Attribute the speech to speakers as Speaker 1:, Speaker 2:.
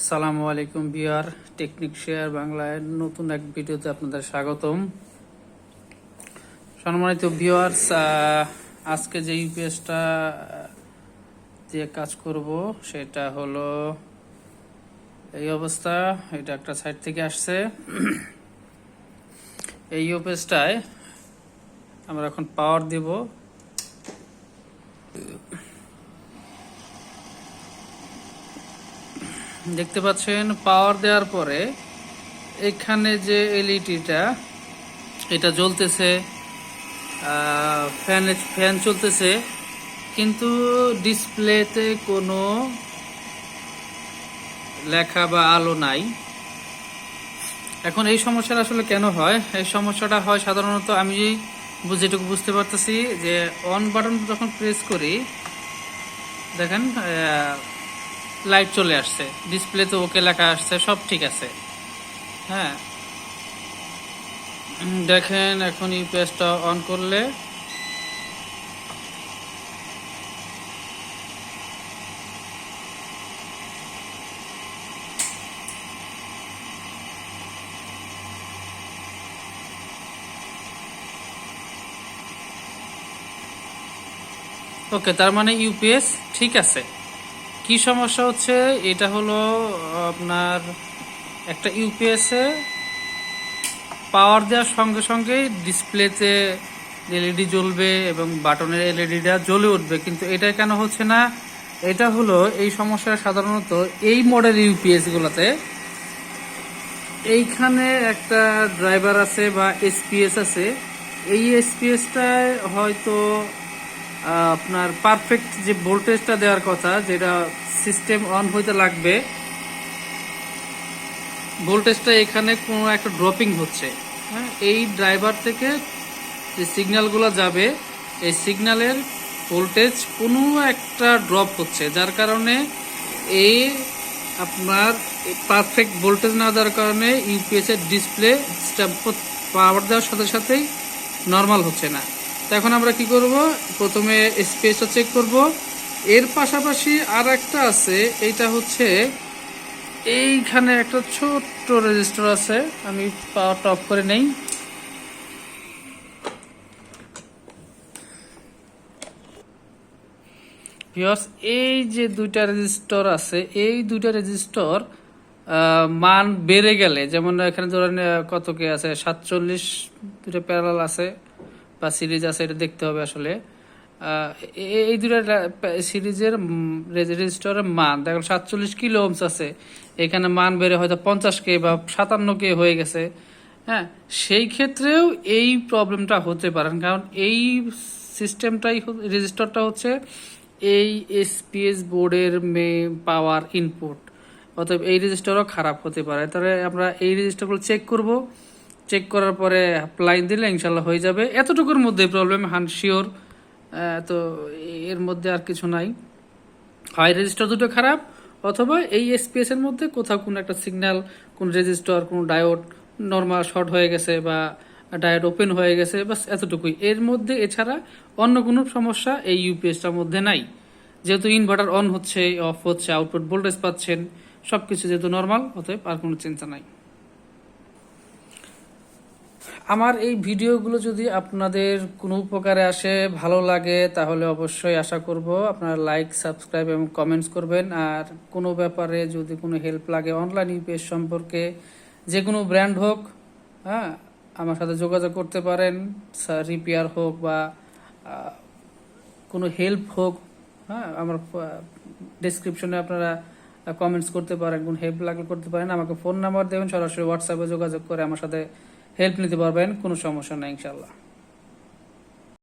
Speaker 1: আসসালামু আলাইকুম viewer, technique share বাংলায় নতুন এক ভিডিওতে আপনাদের স্বাগতম। সম্মানিত ভিউয়ার্স, আজকে যে ইউপিএসটা দিয়ে কাজ করব সেটা হলো এই অবস্থা। এটা একটা সাইট থেকে আসছে। এই ইউপিএসটায় আমরা এখন পাওয়ার দিব। দেখতে পাচ্ছেন পাওয়ার দেওয়ার পরে এখানে যে এলইডিটা এটা জ্বলতেছে, ফ্যান চলতেছে, কিন্তু ডিসপ্লেতে কোনো লেখা বা আলো নাই। এখন এই সমস্যাটা আসলে কেন হয়? এই সমস্যাটা হয় সাধারণত আমি যেটুকু বুঝতে পারতেছি যে অন বাটন যখন প্রেস করি, দেখেন লাইট চলে আসছে, ডিসপ্লেতে ওকে লেখা আসছে, সব ঠিক আছে। হ্যাঁ, দেখেন এখন ইউপিএসটা অন করলে ওকে, তার মানে ইউপিএস ঠিক আছে। কি সমস্যা হচ্ছে? এটা হলো আপনার একটা ইউপিএসে পাওয়ার দেওয়ার সঙ্গে সঙ্গে ডিসপ্লেতে এলইডি জ্বলবে এবং বাটনের এলইডিটা জ্বলে উঠবে, কিন্তু এটা কেন হচ্ছে না? এটা হলো এই সমস্যা সাধারণত এই মডেল ইউপিএস গুলোতে এইখানে একটা ড্রাইভার আছে বা এসপিএস আছে। এই এসপিএসটায় হয়তো আপনার পারফেক্ট যে ভোল্টেজটা দেওয়ার কথা, যেটা সিস্টেম অন হইতে লাগবে, ভোল্টেজটা এখানে কোনো একটা ড্রপিং হচ্ছে। হ্যাঁ, এই ড্রাইভার থেকে যে সিগন্যালগুলো যাবে, এই সিগন্যালের ভোল্টেজ কোনো একটা ড্রপ হচ্ছে, যার কারণে এই আপনার পারফেক্ট ভোল্টেজ না দেওয়ার কারণে ইউপিএস এর ডিসপ্লে পাওয়ার দেওয়ার সাথে সাথেই নর্মাল হচ্ছে না। তো এখন আমরা কি করব? প্রথমে স্পেসটা চেক করব। এর পাশাপাশি আর একটা আছে, এইটা হচ্ছে এইখানে একটা ছোট্ট রেজিস্টার আছে। আমি পাওয়ারটা অফ করে নেই। ভিউয়ার্স, এই যে দুইটা রেজিস্টর আছে, এই দুইটা রেজিস্টর মান বেড়ে গেলে, যেমন এখানে ধরেন কত কে আছে, 47 দুটো প্যারালাল আছে বা সিরিজ আছে, এটা দেখতে হবে আসলে। এই দুটা সিরিজের রেজিস্টরের মান দেখো 47 কিলো ওহমস আছে, এখানে মান বেড়ে হয়তো 50K বা 57K হয়ে গেছে। হ্যাঁ, সেই ক্ষেত্রেও এই প্রবলেমটা হতে পারে, কারণ এই সিস্টেমটাই, রেজিস্টরটা হচ্ছে এই এসপিএস বোর্ডের পাওয়ার ইনপুট। অতএব এই রেজিস্টারও খারাপ হতে পারে। তাহলে আমরা এই রেজিস্টারগুলো চেক করব। চেক করার পরে লাইন দিলে ইনশাল্লাহ হয়ে যাবে। এতটুকুর মধ্যে প্রবলেম, শিওর। তো এর মধ্যে আর কিছু নাই। হয় রেজিস্টার দুটো খারাপ, অথবা এই এসপিএস এর মধ্যে কোথাও কোনো একটা সিগন্যাল, কোন রেজিস্টার, কোন ডায়োড নর্মাল শর্ট হয়ে গেছে বা ডায়োড ওপেন হয়ে গেছে, বাস এতটুকুই এর মধ্যে। এছাড়া অন্য কোনো সমস্যা এই ইউপিএসটার মধ্যে নাই। যেহেতু ইনভার্টার অন হচ্ছে, অফ হচ্ছে, আউটপুট ভোল্টেজ পাচ্ছেন, সবকিছু যেহেতু নর্মাল, অতএব আর কোনো চিন্তা নাই। আমার এই ভিডিওগুলো যদি আপনাদের কোনো উপকারে আসে, ভালো লাগে, তাহলে অবশ্যই আশা করব আপনারা লাইক, সাবস্ক্রাইব এবং কমেন্টস করবেন। আর কোনো ব্যাপারে যদি কোনো হেল্প লাগে অনলাইন ইউপিএস সম্পর্কে, যে কোনো ব্র্যান্ড হোক, হ্যাঁ, আমার সাথে যোগাযোগ করতে পারেন। রিপেয়ার হোক বা কোনো হেল্প হোক, হ্যাঁ, আমার ডেসক্রিপশনে আপনারা কমেন্টস করতে পারেন। কোনো হেল্প লাগলে করতে পারেন। আমাকে ফোন নাম্বার দেবেন, সরাসরি হোয়াটসঅ্যাপে যোগাযোগ করে আমার সাথে হেল্প নিতে পারবেন। কোনো সমস্যা নাই ইনশাল্লাহ।